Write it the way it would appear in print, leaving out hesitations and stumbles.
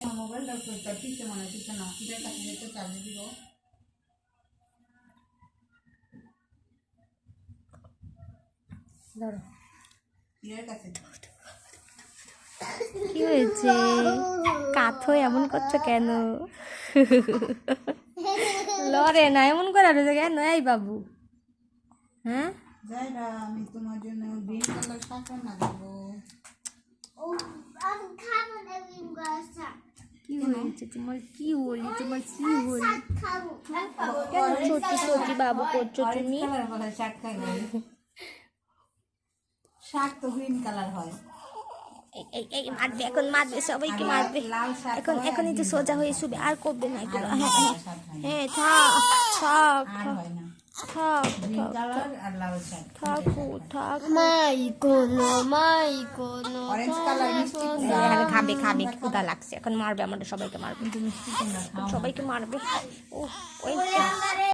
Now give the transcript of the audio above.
মোবাইলটা তার পিছে মনে পিছে না এটার কাছে যেতে চালিয়ে দিব ধরো এর কাছে কি হয়েছে কাথো এমন করছো কেন লরে না এমন করে রয়েছে কেন এই বাবু হ্যাঁ যাইরা আমি তোমার জন্য গ্রিন কালার শাক রান্না করবো কি হয়েছে তোমার কি হলি তোমার কি হলি কেন ছোটি ছোটি বাবু করছো তুমি কালার বলে শাক খাইবে শাক তো গ্রিন কালার হয় এই এই মারবে এখন মারবে সবাইকে মারবে লাল শাক এখন হয়, এখনই তো সোজা হয়ে শুবে আর করবে না এগুলো আর হ্যাঁ লাল শাক হয় না। হ্যাঁ থাক থাক আর হয় না থাক গ্রিন কালার আর লাল শাক থাকু থাক মাই কোনো অরেঞ্জ কালার মিষ্টি কুমড়া এখন খাবে খাবে ক্ষুধা লাগছে এখন মারবে আমাদের সবাইকে মারবে কিন্তু মিষ্টি কুমড়া খাও না। সবাইকে মারবে ও ওই